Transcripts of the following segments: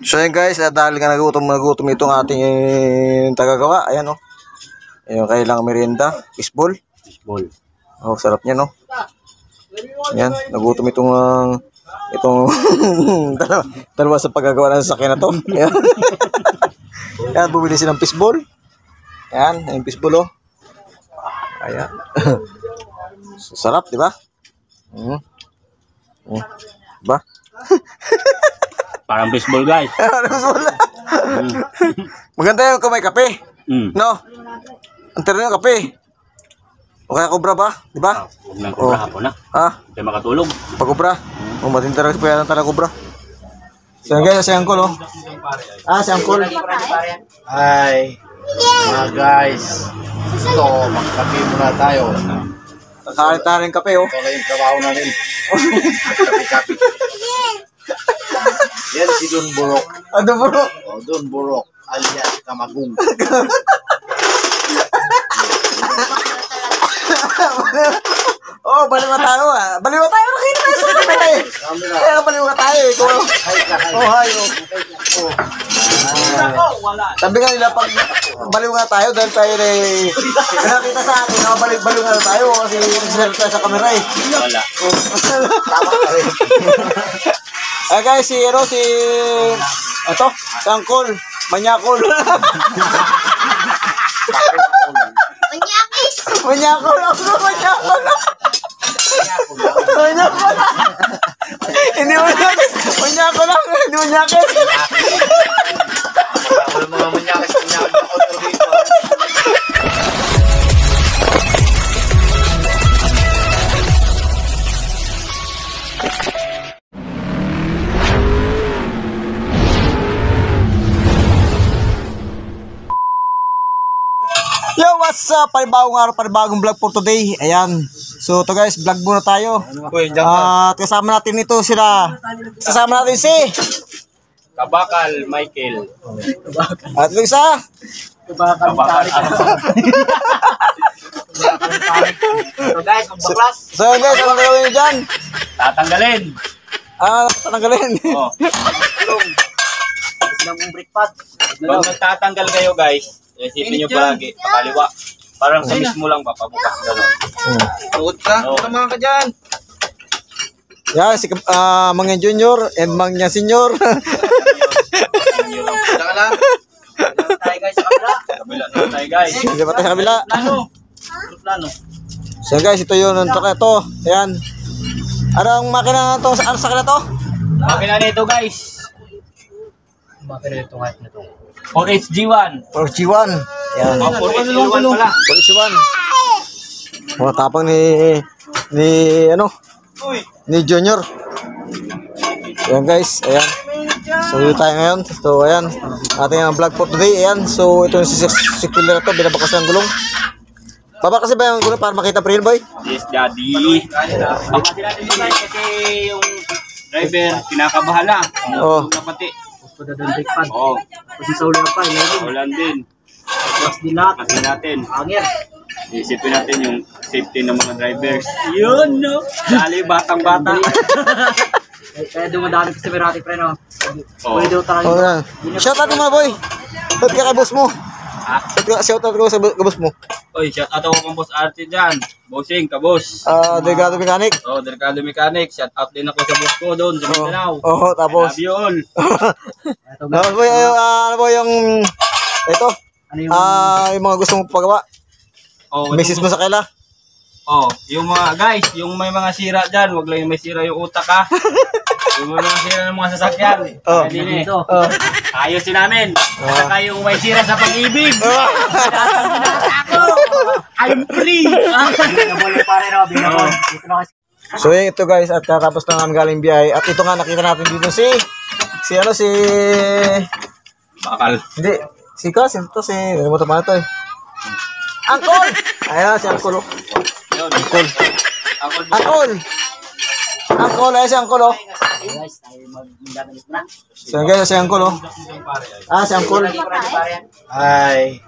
So yun guys, dahil nga nagutom itong ating tagagawa. Ayan o. Yung kailangan merienda. Fishball. Oh, sarap niya no. Ayan, nagutom itong dalawa sa paggagawa ng sasakyan na to. Ayan. Ayan, bumili silang fishball. Ayan, yung fishball oh. Ayan. Sarap, di ba? Ba? Parang baseball guys. Maganda yung kung may kape. No? Ang tira yung kape. O kaya kubra ba? Di ba? Huwag nang kubra hapon na. Ha? Hindi makatulog. Pag kubra. Matinta rin pa yan ang kubra. So guys, si Uncle oh. Si Uncle. Hi. Mga guys. Ito, magkape muna tayo. Kakain-tarin kape oh. Ito lang yung trabaho namin. Kape-kape. Yan si Don Burok. Ano bro? Don Burok alias Kamagong. Oh, baliwa tayo ah. Baliwa tayo. Nakita tayo sa kape. Kaya baliwa tayo eh. Oh, hi oh. Sabi nga nila pag baliw nga tayo dahil tayo nakita sa akin baliw nga tayo kasi nagsiserve tayo sa camera eh. Wala. Tama ka rin. Guys, si Uncle, Manyakol. Manyakol. Hindi Manyakis. Manyakol lang. Hindi Manyakis. Wala mga Manyakis. Yo, what's up? Panibagong araw, panibagong vlog for today. Ayan. So, to guys, vlog muna tayo. At kasama natin ito sila. Kasama natin si Kabakal Michael. at yung isa Kabakal So guys, ang baklas. So guys, anong gagawin nyo dyan? tatanggalin. Tananggalin. Oh. Isang mong brick pad. Pag magtatanggal kayo guys, isipin nyo palagi, pakaliwa. Parang sa mismo lang papabukas gano'n. Tuod ka. Tama ka dyan. Yan, si Mangyan Junior and Mangyan Senior. Saka lang. Tayo guys sa kabila. Kabila na tayo guys. Hindi pa tayo sa kabila. Plano. So guys, ito yun. Ito. Ayan. Anong makina na ito? Ano sa kanila to? Makina nito guys. Makina ito kahit na ito. 4HG1. Or G1. Ayan. 4HG1 pala. Or G1. Mga tapang ni Junior. Ayan guys. Ayan. So dito tayo ngayon. So ayan. Ating ang vlog for today. Ayan. So ito yung si Killer na ito. Binabakas ng gulong. Babakasin ba yung gulong para makita pre boy? Yes, daddy. Bakasin natin yung guys kasi yung driver kinakabahan na. Oo. Pati. Gusto na break pad. Oo. Kasi sa ulan pa. Ulan din. Plus din lahat. Kasi natin. Angin. Isipin natin yung safety ng mga drivers. Yun, no? Dali, batang-bata. Kaya dumadami kasi may rati pre no. Oo. Pwede daw talaga. Oh, yan. Shout out mo mga boy. Shout ka kay boss mo. Shout out ko sa boss mo. Oy, shout out ako kang boss Arte dyan. Bossing, kabos. Delgado Mechanic. Oh, Delgado Mechanic. Shout out din ako sa boss ko doon sa Mindanao. Oo, tapos. I love you all. Tapos boy, ano boy yung ito? Ano yung Yung mga gusto mong pagawa. Oh, Message mo sa kaila. Oh, yung mga guys, yung may mga sira dyan, wag lang yung may sira yung utak ha. Yung may mga sira ng mga sasakyan. Oh. Dito. Ayusin namin. Saka yung may sira sa pag-ibig. I'm free. nabole pare no, binabon. Dito na kasi. So ito guys, at katapos lang namin galing biyahe. At ito nga nakita natin dito si Bakal. hindi, nalimutan pa na ito eh. Uncle! Ayan si Uncle oh. Uncle. Ayan si Uncle oh. Guys, tayo magdadamit na. So guys, si Uncle oh. Si Uncle. Hi.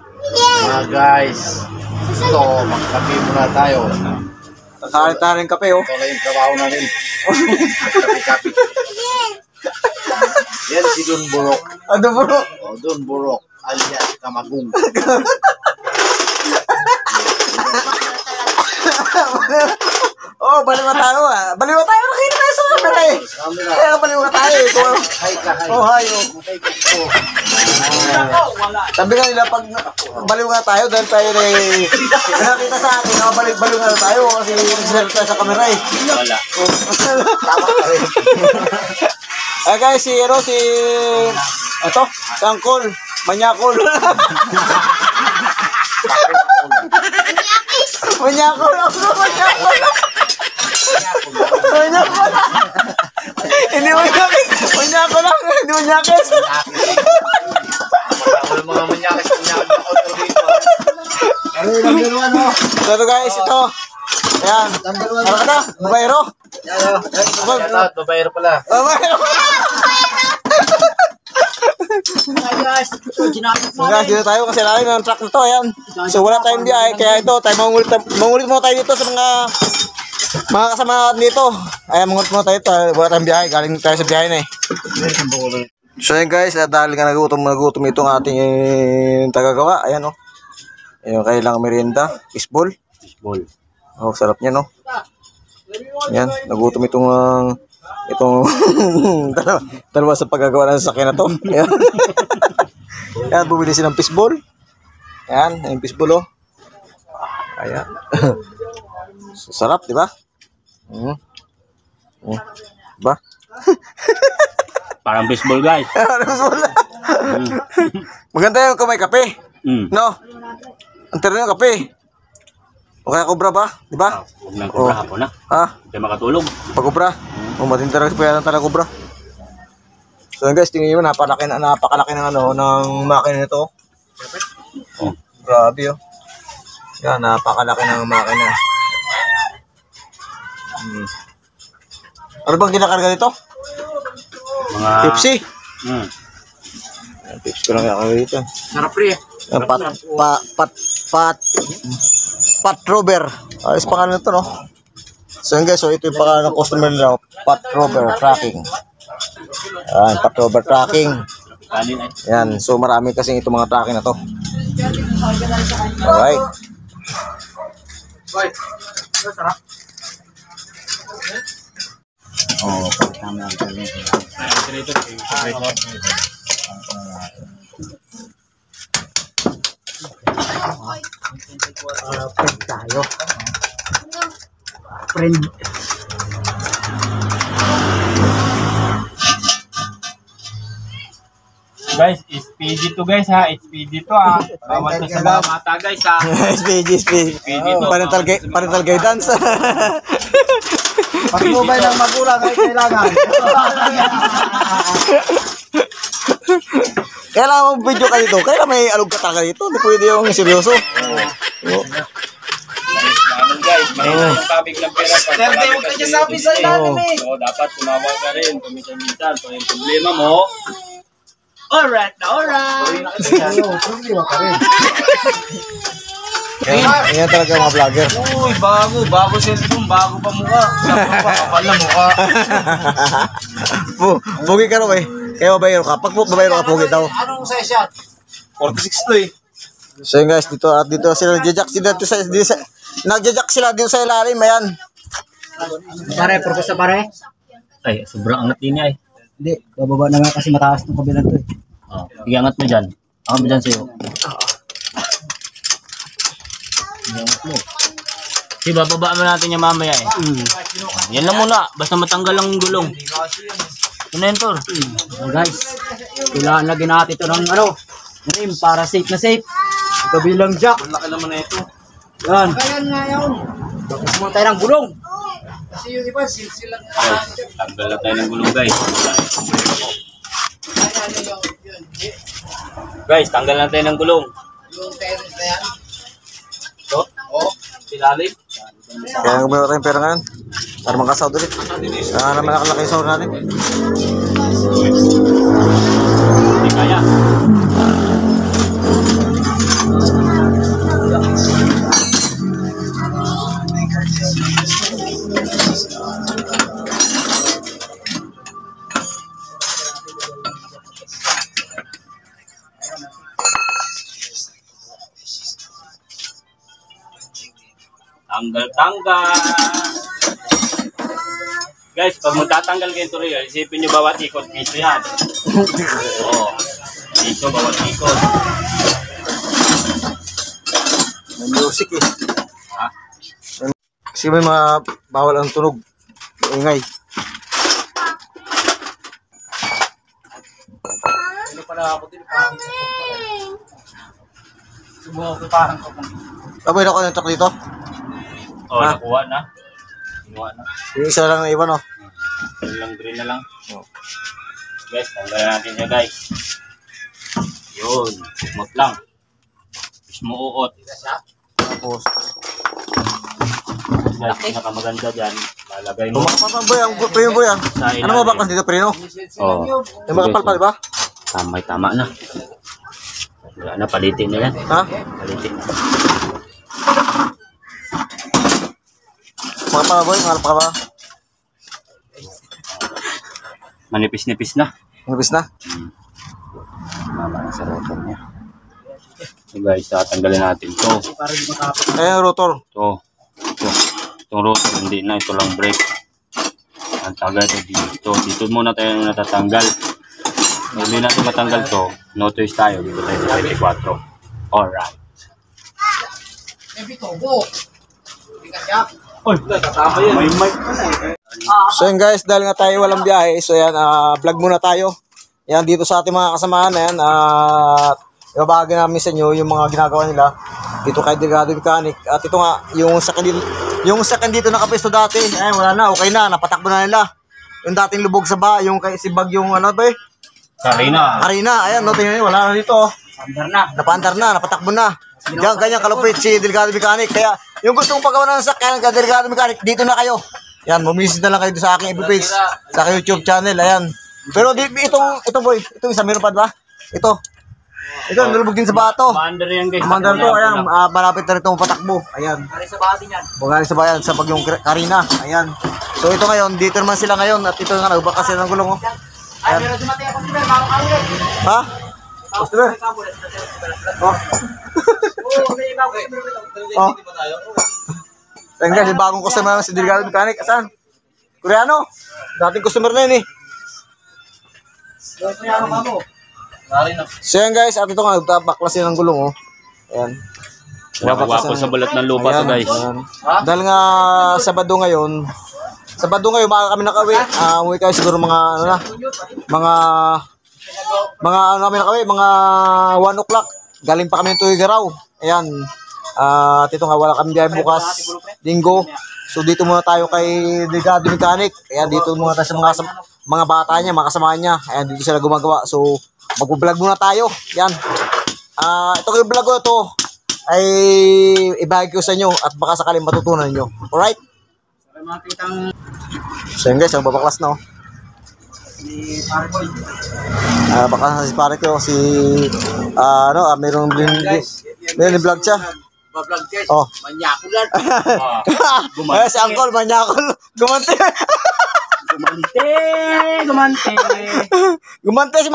Mga guys. Ito, magkape muna tayo. Kakain-tarin kape oh. Ito lang yung trabaho namin. Kape-kape. Yan si Don Burok. Ano bro? O, Don Burok. Alias Kamagong. Oh, baliw tayo ah. Baliw tayo. Nakita tayo sa camera eh. Kaya baliw tayo eh. Hay ka, hay. Oh, hi. Oh. Oh. Sabi nga nila, pag baliw nga tayo, dahil tayo na nakita sa atin, baliw nga tayo kasi nagsiserve tayo sa camera eh. Wala. Tama ka rin. Ah guys, si Sangkol, Manyakol. Manyakol ako, Manyakol. Manyakol. Hindi Manyakis. Manyakol lang, hindi Manyakis. Mga manyakis, So guys, ito. Ayan. Ano ka na? Babayro? Babayro pala. Babayro. So guys, dito tayo kasi lalim ng truck na to. Ayan. So wala tayong biyahe. Kaya ito, tayo mangulit muna tayo dito sa mga kasama dito. Ayan, mangulit muna tayo dito. Wala tayong biyahe. Galing tayo sa biyahe na eh. So yun guys, dahil nga nagutom itong ating tagagawa. Ayan o. Ayan, kailangan merienda. Fishball. Oh, sarap niya no. Ayan, nagutom itong dalawa sa paggagawa ng sasakyan na to. Ayan. Ayan, bumili silang fishball. Ayan, yung fishball oh. Ayan. Sarap, di ba? Diba? Parang baseball guys. Maganda yung kamay kape. No? Ang tira yung kape. O kaya kubra ba? Di ba? Huwag nang kubra hapon na. Ha? Hindi makatulog. Pag kubra? O matinta rin pa yan talaga kubra. So guys, tingnan nyo, napakalaki ng ng makina nito. Oh, grabe oh. Yan, napakalaki ng makina. Ano bang kinakarga nito? Mga... Pepsi? Pepsi ko lang kinakarga dito. Sarap pre. Pat Rover. Ayos pangalan nito no. So yun guys, so ito yung pangalan ng customer nila, Pat Rover Tracking. Ayan, Pat Rover Tracking. Yan, so marami kasing itong mga tracking na to. Alright. Sarap. Oh, tama ito. Friend tayo. Friend. Guys, SPG to guys ha. SPG to ha. Bawal to sa mga mata guys ha. SPG. to. Parental guidance. Pag-mobile ng magulang ay kailangan. Kailangan mong video ka dito. Kailangan may alog ka talaga dito. Hindi pwede yung seryoso. Guys, mahirap yung tabig ng pera. Serde, huwag ka dyan sabi sa ilalim eh. So, dapat tumawag ka rin. Paminsan-minsan. Kung yung problema mo, alright na alright. Problema ka rin. Yan talaga mga vlogger. Uy, bago cellphone, bago pa mukha. Kapal na mukha. Pugi ka rin eh. Kaya babayro ka. Pag babayro ka, pugi daw. Anong size yan? 46 to eh. So yun guys, dito sila nagjajack sila dito sa ilalim. Ayan. Pare, purpose na pare. Ay, sobrang angat din niya eh. Hindi, bababa na nga kasi mataas ng kabilang to eh. Oh, iangat mo dyan. Ako mo dyan sa'yo. Kasi bababaan mo natin yung mamaya eh. Yan lang muna. Basta matanggal ang gulong. Ito na yun, Tor. So guys, kailangan lagyan natin ito ng rim para safe na safe. Kabilang jack. Laki naman na ito. Yan. Ayan nga yun. Tapos mo tayo ng gulong. Kasi yung iba, silsilang Tanggal na tayo ng gulong guys. Guys, tanggal na tayo ng gulong. Yung terrace na yan? Ito? Oo. Silalim. Kaya gumawa tayong pera ngayon. Para magkasahod ulit. Kaya naman nakalaki yung sahod natin. Hindi kaya. Tanggal-tanggal. Guys, pag magtatanggal kayo ito rin, isipin nyo bawat ikot. Piso yan. Oo. Piso, bawat ikot. May music eh. Ha? Kasi may mga bawal ang tunog. Ingay. Ano pala ako din, parang subukan ko parang ko. Abay na ko ng truck dito. Oo, Ha? nakuha na. Kinuha na. Yung isa lang na iba no. Green na lang. Guys, tanggalin natin siya guys. Yun. Smooth lang. Mismo uot. Tapos. Guys, pinakamaganda dyan. Lalagay mo. Bumakapal boy, ang preno boy ah. Sa ilalim. Ano mabaklas dito preno? Oo. Yung makapal pa diba? Tama na. Wala na, palitin na yan. Ha? Palitin na. Makapal boy, makapal pa ba? Manipis-nipis na. Ngabis na. Mama na sa rotor niya. So guys, tatanggalin natin to. Para di makapit. Ayan yung rotor. Ito. Itong rotor, hindi na. Ito lang brake. Ang tagal ito dito. Dito muna tayo natatanggal. Kung hindi natin matanggal to, no choice tayo. Dito tayo sa 24. Alright. Oy, kasama yan. May mic pa na eh. So yun guys, dahil nga tayo walang biyahe, so yan, vlog muna tayo. Yan, dito sa ating mga kasamahan, ayan, ibabahagi namin sa inyo yung mga ginagawa nila dito kay Delgado Mechanic. At ito nga, yung second dito nakapesto dati, ayan, wala na, okay na, napatakbo na nila. Yung dating lubog sa ba, yung kay si Bag yung ano ba eh? Karina. Ayan, no, tingnan nyo, wala na dito. Andar na. Napaandar na, napatakbo na. Diyan, ganyan kalupit si Delgado Mechanic. Kaya, yung gustong paggawa ng sakyan kay Delgado Mechanic, dito na kayo. Yan, bumisit na lang kayo sa aking FB page, sa aking YouTube channel, ayan. Pero ito boy, itong isa, meron pa ba? Ito, nalubog din sa bato. Commander yan guys. Commander to, ayan, malapit na rin itong patakbo. Ayan, Kari sa bati niyan. bugali sa bayan, sa bagyong Karina. Ayan. So ito ngayon, dito naman sila ngayon, at ito nga, nagbak kasi ng gulong. Oh. Ay, pero dumating ako sila, bago ka ulit. Ha? Customer? Oh. Oh. Ayan guys, yung bagong customer naman si Delgado Mechanic. Asan? Koreano. Dating customer na yun eh. So yan guys, at ito nga, baklasin ng gulong oh. Ayan. Wako sa balat ng lupa to guys. Ayan. Dahil nga Sabado ngayon, baka kami nakauwi. Uwi kayo siguro mga ano na, mga ano kami nakauwi, mga 1 o'clock. Galing pa kami ng Tuigaraw. Ayan. At ito nga, wala kami biyahe bukas, Linggo. So dito muna tayo kay Delgado Mechanic. Ayan, dito muna tayo sa mga bata niya, mga kasama niya. Ayan, dito sila gumagawa. So mag-vlog muna tayo. Yan. Ito yung vlog ko ito ay ibahagi ko sa inyo at baka sakaling matutunan nyo. Alright? So yun guys, ang babaklas na oh. Si Parboy. Baka si pare ko, si mayroong vlog siya. Bablog guys. Oh. Manyakulan. Ay, si Uncle, manyakol. Gumante. Gumante si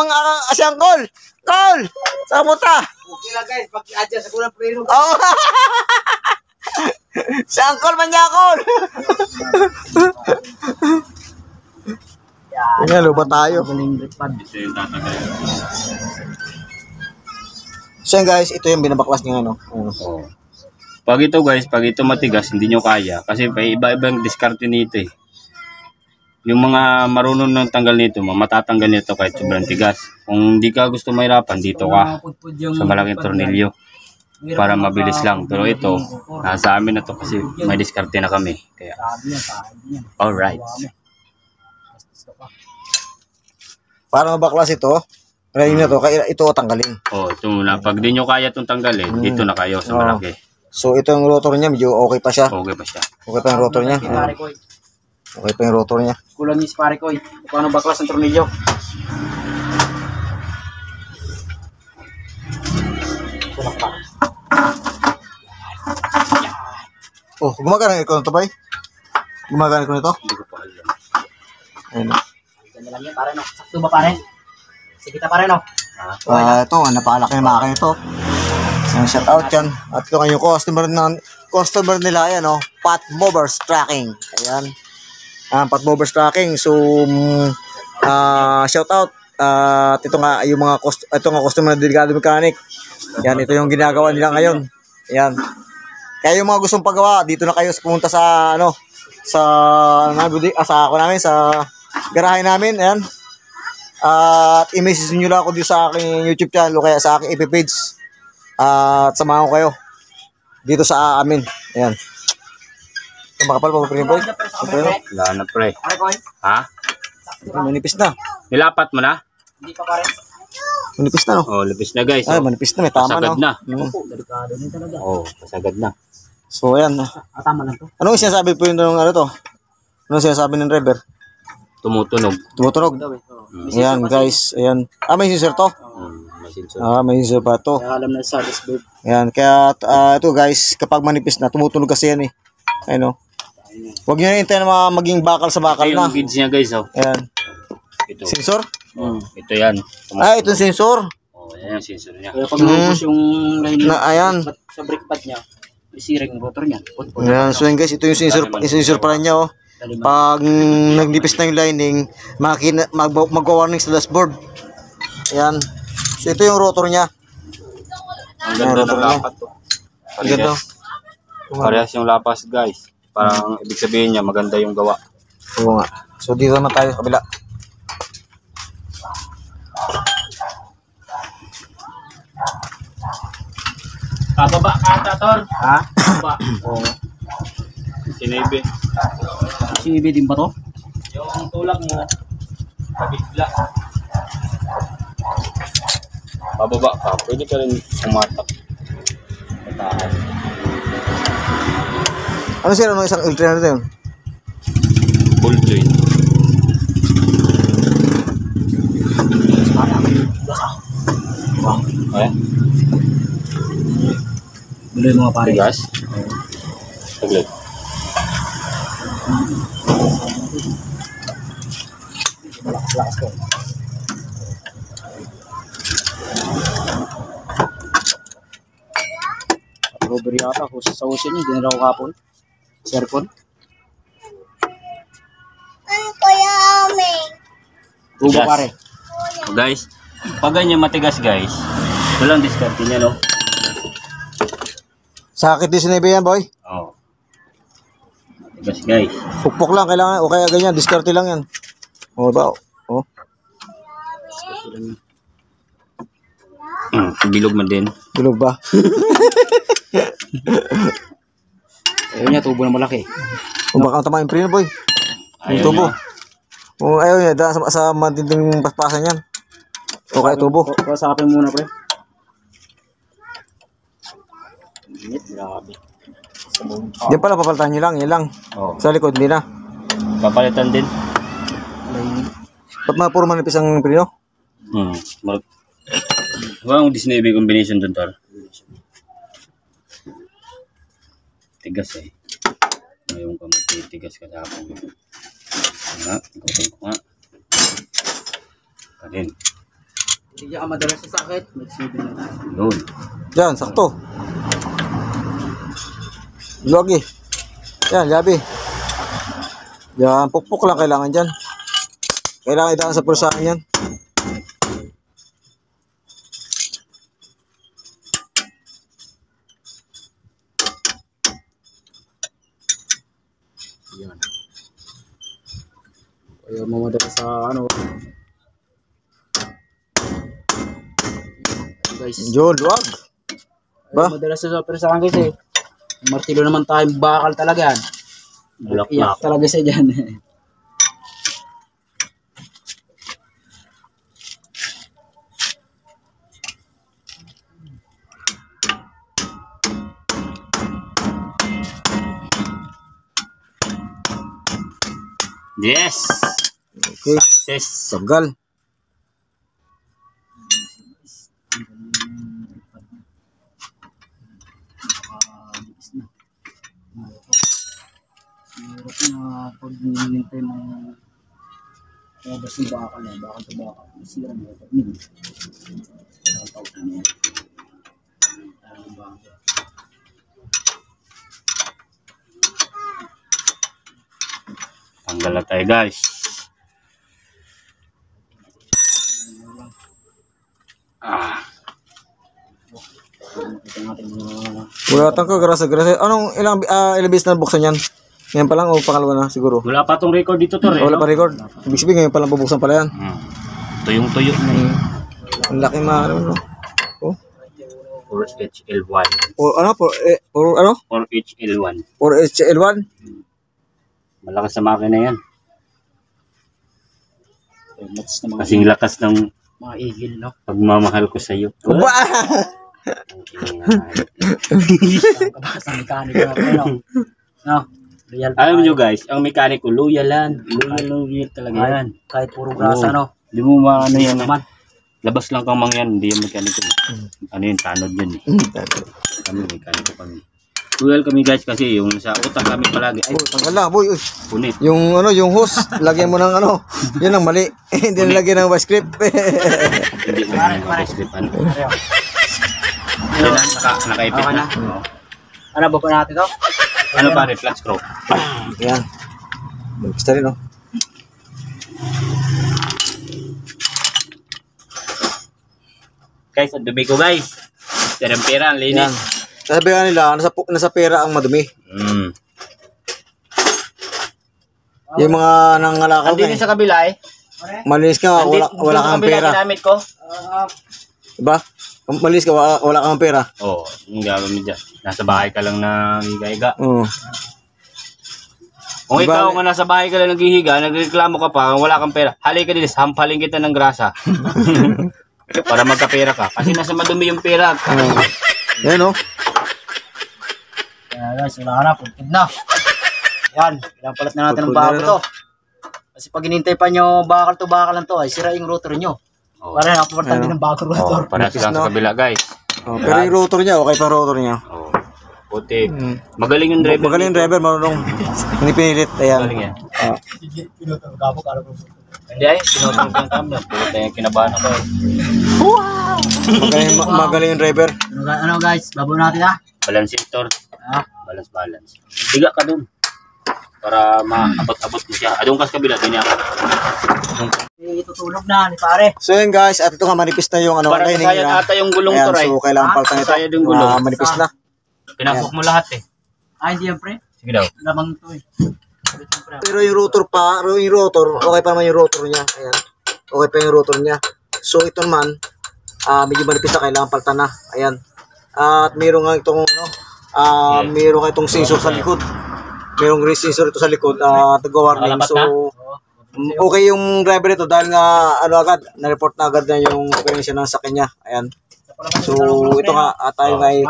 si Uncle. Uncle, saan punta? Okay lang guys, pag-adjust sa kulang preno. Oh. Si Uncle manyakol. Yan, lupa tayo. Ito yung tatanggalin. So yan guys, ito yung binabaklas niya ano. Oh. Pag ito guys, pag ito matigas, hindi nyo kaya. Kasi may iba-ibang diskarte nito eh. Yung mga marunong ng tanggal nito, matatanggal nito kahit sobrang tigas. Kung hindi ka gusto mahirapan, dito ka sa malaking tornilyo. Para mabilis lang. Pero ito, nasa amin na to kasi may diskarte na kami. Kaya, alright. Para mabaklas ito, ready na to, kaya ito tanggalin. Oh, ito muna. Pag di nyo kaya itong tanggalin, dito na kayo sa malaki. So ito yung rotor niya, medyo okay pa siya. Okay pa siya. Okay pa yung rotor niya. Okay pa yung rotor niya. Kulang yung si pare ko. Paano baklas ang tornilyo? Oh, gumagana ng aircon ito ba? Gumagana ko nito? Hindi ko pa alam. Ayun. Ganda lang yan, pare no. Sakto ba pare? Sige ta pare no. Ito, napakalaki yung makina ito. Shout out yan. At ito yung customer nila, ayan, oh, Pat Movers Tracking. Ayan. Pat Movers Tracking. So, shout out. At ito nga, yung mga customer na Delikado Mechanic. Yan, ito yung ginagawa nila ngayon. Ayan. Kaya yung mga gustong paggawa, dito na kayo pumunta sa, sa garahe namin. Ayan. At i-message nyo lang ako dito sa aking YouTube channel o kaya sa aking FB page. At samahan ko kayo dito sa amin. Ayan. Makapal pa pre boy. Wala na pre. Ha? Manipis na. Nilapat mo na? Hindi pa pare. Manipis na, no? Oh, lipis na guys. Ay, manipis na. May tama, Pasagad no? na. Delikado din talaga. Oh, pasagad na. So, ayan. Tama lang to. Anong sinasabi po yun ng ano to? Anong sinasabi ng driver? Tumutunog. Tumutunog. Ayan, guys. Ayan. May sensor to? May sensor. May sensor pa to. Kaya alam na sa dashboard. Ayan. Kaya, ito guys, kapag manipis na, tumutunog kasi yan eh. Ayun, no? Huwag nyo na hintayin na maging bakal sa bakal Ito na. yung gauge niya guys, oh. Ayan. Ito. Sensor? Ito yan. Itong sensor. Oh, yan yung sensor niya. Kaya pag lumabas yung line Ayan. sa brake pad niya, isiring yung rotor niya. Ayan. So, guys, ito yung sensor pala niya, oh. Pag nagnipis na yung lining, magwa-warning sa dashboard. Ayan. So, ito yung rotor niya. Ang ganda ng lapat to. Ang ganda. Parehas yung lapas guys. Parang ibig sabihin niya maganda yung gawa. Oo nga. So, dito naman tayo sa kabila. Pababa ka ata, Tor. Ha? Pababa. Oo. Sinabi. CB din ba to? Yung tulak mo, pabigla. Pababa ka. Pwede ka rin umatak. Pataas. Ano sila ng isang ultra na yun? Full joint. Okay. Duloy mga pare. Tigas. Saglit. Lakas ko. Rubber yata ako sa ocean niya. Dinala ko kapon. Serpon. Kuya Aming. Tubo Tigas. pare. So guys, pag ganyan matigas guys, walang diskarte niya, no? Sakit din sinabi yan, boy. Oo. Matigas guys. Pukpok lang kailangan. O kaya ganyan, diskarte lang yan. O ba? O. Bilog man din. Bilog ba? Ayun niya, tubo na malaki. Kung baka tama yung preno, boy. Yung Ayaw tubo. niya. Kung ayaw niya, dahil sa matinding paspasan yan. O kaya tubo. Pasapin muna pre. Init, grabe. Yan pala, papalitan nyo lang. Yan lang. Oo. Sa likod, hindi na. Papalitan din. Ba't mga puro manipis ang preno? Walang Disney combination dun, Tor. Tigas eh. Ngayon ka magtitigas ka sa hapon. Nga, ikutin ko nga. Karin. Hindi niya ka madalas sa sakit. Nagsibi na. Yun. Yan, sakto. Luwag eh. Yan, labi. Yan, pukpok lang kailangan dyan. Kailangan idaan sa pulsahan yan. Yan. Ayaw mo madalas sa ano. Guys. Yun, luwag. Ba? Ayaw madalas sa persahan guys eh. Martilo naman tayo, bakal talaga yan. Bulak Iyak talaga siya dyan. Yes! Okay. Success! Sagal. Hirap na pag nilintay ng labas ng bakal na, bakal to bakal. Masira na ito. Tanggal na tayo guys. Wala ka, grasa. Anong ilang beses na buksan yan? Ngayon pa lang o pangalawa na siguro? Wala pa tong record dito to, Wala pa record. Ibig sabihin ngayon pa lang bubuksan pala yan. Tuyong-tuyo na yun. Ang laki no? Oh. 4HL1. Ano? 4HL1. 4HL1? Malakas sa makina yan. Lots na mga, Kasing lakas ng mga igil, no? pagmamahal ko sa iyo. Ba! Kabasa mekaniko na pero. No? Real pa Alam tayo. nyo guys, ang mekaniko, loyal talaga yan. Kahit puro grasa, no? Hindi mo maano yan. Naman. Labas lang kang mangyan, hindi yung mekaniko. Ano yun, tanod yun eh. Kami, mekaniko kami. Loyal kami guys kasi yung sa utak kami palagi. Ay, Tanggal na, boy. Uy. punit. Yung hose, lagyan mo ng yun ang mali. Hindi na lagyan ng script. Hindi ko na mag-script. Ano? Nakaipit Okay na. na. Ano ba pa natin to? Ano pare, flat screw. Yan. Basta rin, no? Guys, ang dumi ko guys. Pera ang Yan. linis. Sabi nga nila, nasa pera ang madumi. Yung mga nangalakaw Andin sa kabila eh. malinis ka, wala kang pera. Ginamit ko. Diba? Kung malinis ka, wala kang pera. Oo, yung gagawin dyan. Nasa bahay ka lang na higa-higa. Oo. Kung Diba? ikaw nga nasa bahay ka lang naghihiga, nagreklamo ka pa, wala kang pera. Halika din, hampaling kita ng grasa. Para magkapera ka. Kasi nasa madumi yung pera. Yan, no? Kaya guys, wala na, pulpid na. Yan, pinapalit na natin ng bago to. Kasi pag inintay pa nyo bakal to bakal lang to, ay sira yung rotor nyo. Oo. Para nakapapalitan din ng bago rotor. Para lang sa kabila, guys. Oh, pero yung rotor niya, okay pa rotor niya. Oo. Puti. Magaling yung driver. Magaling yung driver, marunong hindi pinilit. Ayan. Magaling yan. Pinuto, gabo ka. Hindi ay, sinutong ko yung camera. Puti yung kinabahan ako eh. Magaling yung driver. Ano guys, babo natin ha? Balance sector. Ha? Balance. Higa ka dun. Para maabot-abot mo siya. Adong kas kabila, din ako. Itutulog na ni pare. So yun guys, at ito nga manipis na yung Para lining kasayad niya. ata yung gulong Ayan, to, Ray. so kailangan palitan ito. Kasayad yung gulong. Manipis na. Pinapok mo lahat eh. Hindi yan pre. Sige daw. Lamang to eh. Pero yung rotor okay pa naman yung rotor niya. Ayan. Okay pa yung rotor niya. So ito naman, medyo manipis na, kailangan palitan na. Ayan. At mayroon nga itong mayroon nga itong sensor sa likod. Mayroong race sensor ito sa likod, nag-warning. Nakalapat So na? okay yung driver ito dahil nga agad, na-report na agad na yung operation ng sakyan niya. Ayan. So ito nga, tayo nga ay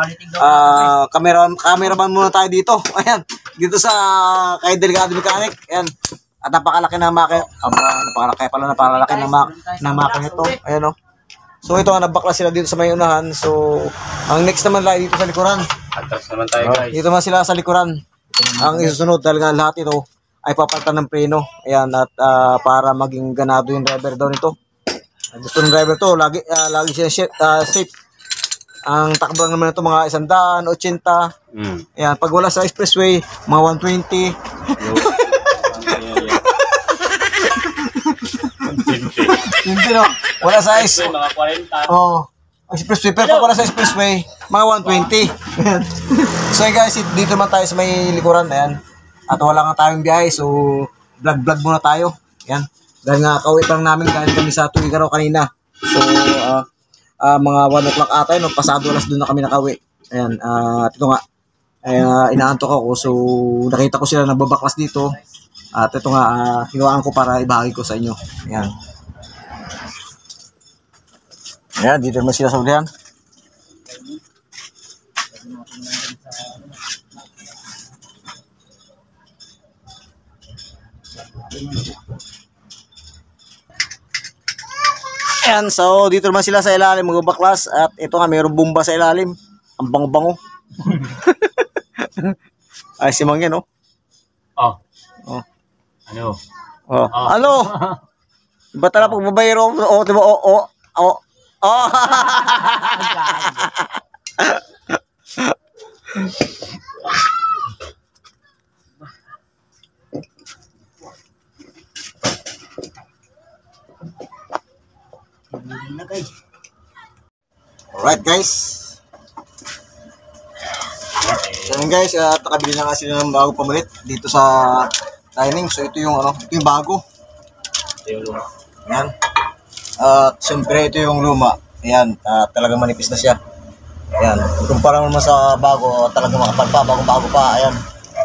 cameraman muna tayo dito. Ayan. Dito sa kay Delgado Mechanic. Ayan. At napakalaki ng makina. Napakalaki ng makina ito. Ayan, oh. So ito nga, nabakla sila dito sa may unahan. So ang next naman lang dito sa likuran. Atras naman tayo guys. Dito naman sila sa likuran. Ang isusunod dahil nga lahat ito ay papalitan ng preno. Ayan, at para maging ganado yung driver daw nito. Gusto ng driver to, lagi siya safe. Ang takbo lang naman ito mga 100, 80. Ayan, pag wala sa expressway, mga 120. Hindi no, wala sa Mga 40. Oh, expressway. Pero pag wala sa expressway, mga 120. Ayan. So guys, dito naman tayo sa may likuran. Ayan. At wala nga tayong biyahe, so vlog muna tayo. Ayan. Dahil nga kauwi pa lang namin dahil kami sa Tuigaraw kanina. So mga 1 o'clock ata yun, pasado alas doon na kami nakauwi. Ayan, at ito nga, inaantok ako. So nakita ko sila nagbabaklas dito. At ito nga, kinuhaan ko para ibahagi ko sa inyo. Ayan. Ayan, dito naman sila sa ulihan. Ayan, so dito naman sila sa ilalim magbabaklas at ito nga mayroong bomba sa ilalim. Ang bango-bango. Ay, si Mang yan, oh. Oh. Oh. Ano? Oh. Ano? Iba talaga pag babayero. Oh, diba? Oh. Alright guys. So yun guys, nakabili na nga sila ng bago pamalit dito sa dining. So ito yung ito yung bago. Ayan. At siyempre ito yung luma. Ayan, talagang manipis na siya. Ayan, kumpara naman sa bago, talagang makapal pa, bago pa. Ayan,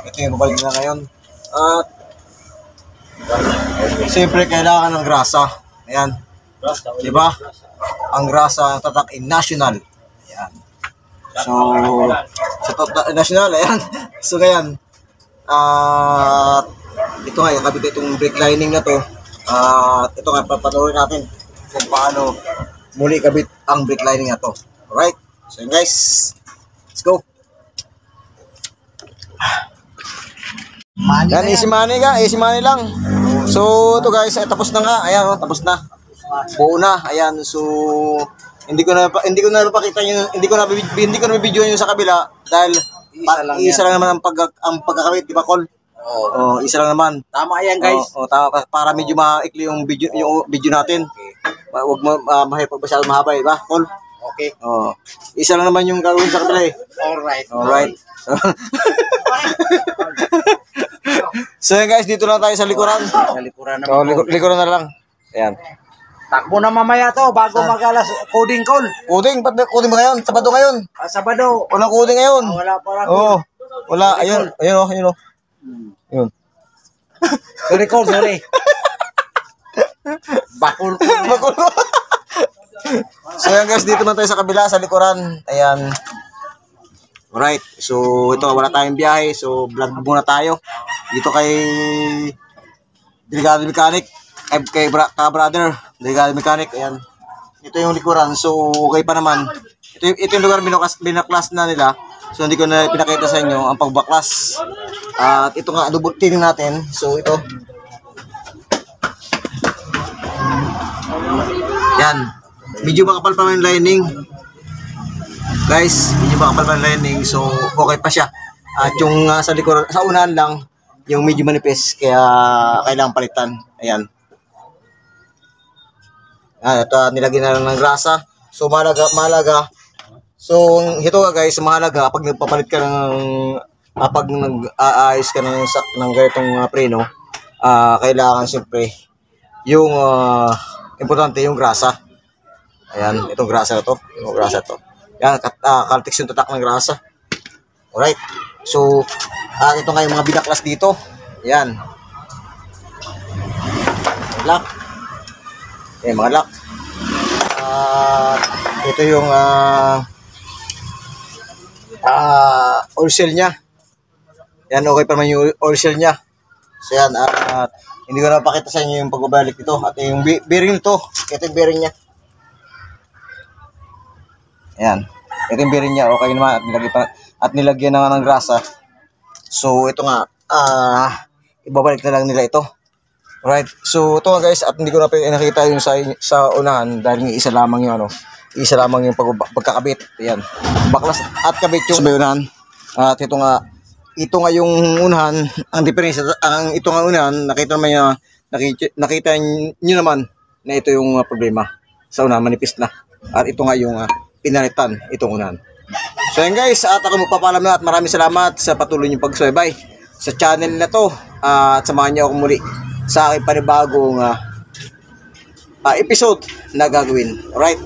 ito yung babalik na ngayon. At siyempre kailangan ng grasa. Ayan, diba? Ang grasa tatak in national. Ayan. So, sa national, ayan. So, ngayon, ito nga, kabit itong brake lining na to. Ito nga, papanoorin natin kung paano muli kabit ang brake lining na to. Alright? So, yun guys, let's go. Yan, easy money ka, easy money lang. So, ito guys, tapos na nga. Ayan, tapos na. Buo na. Ayan, so hindi ko na pakita yung hindi ko na video yung sa kabila dahil isa lang naman ang pagkakabit, di ba, Col? Oo. Isa lang naman. Tama yan, guys. Tama para medyo maikli yung video natin. Wag mahirap masyado mahaba, di ba, Col? Okay. Isa lang naman yung gagawin sa kabila eh. Alright. So yun guys, dito lang tayo sa likuran. Sa likuran naman. Likuran na lang. Ayan. Takbo na mamaya to bago mag-alas coding call. Coding ba ngayon? Sabado ngayon? Sabado. Walang coding ngayon. Wala pa lang. Oo. Wala. Ayun. Ayun. Sorry call, sorry. Bakul ko. So yan guys, dito na tayo sa kabila, sa likuran. Ayan. Alright. So ito, wala tayong biyahe. So vlog muna tayo. Dito kay Delikado Mechanic. Kay brother, Delikado Mechanic. Ayan. Ito yung likuran. So okay pa naman. Ito yung lugar binaklas na nila. So hindi ko na pinakita sa inyo ang pagbaklas. At ito nga, tingnan natin. So ito. Yan. Medyo makapal pa yung lining. Guys, medyo makapal pa yung lining. So okay pa siya. At yung sa likuran, sa unahan lang, yung medyo manipis. Kaya kailangan palitan. Ayan. Ito, nilagyan na lang ng grasa. So mahalaga. So ito guys, mahalaga pag nagpapalit ka ng pag nag-aayos ka ng ganitong preno, kailangan siyempre yung importante yung grasa. Ayan, itong grasa na to. Yung grasa to. Yan, kaltix yung tatak ng grasa. Alright. So, ito nga yung mga binaklas dito. Ayan. Lock. Ayan, mga lock. Ito yung oil seal nya. Yan, okay pa naman yung oil seal nya. So yan, hindi ko na pakita sa inyo yung pagbabalik nito. At yung bearing nito, ito yung bearing nya. Ayan, ito yung bearing nya, okay naman. At nilagyan na nga ng grasa. So ito nga, ibabalik na lang nila ito. Alright, so ito nga guys, at hindi ko na nakita yung sa unahan dahil isa lamang yung isa lamang yung pagkakabit. Ayan, baklas at kabit yung unahan. At ito nga yung unahan, ang diferensya, ito nga unahan, nakita nyo naman na ito yung problema. Sa unahan, manipis na. At ito nga yung pinalitan, itong unahan. So yan guys, at ako magpapalam na at maraming salamat sa patuloy niyong pagsubaybay sa channel na to. At samahan niyo ako muli sa aking panibagong episode na gagawin. Alright?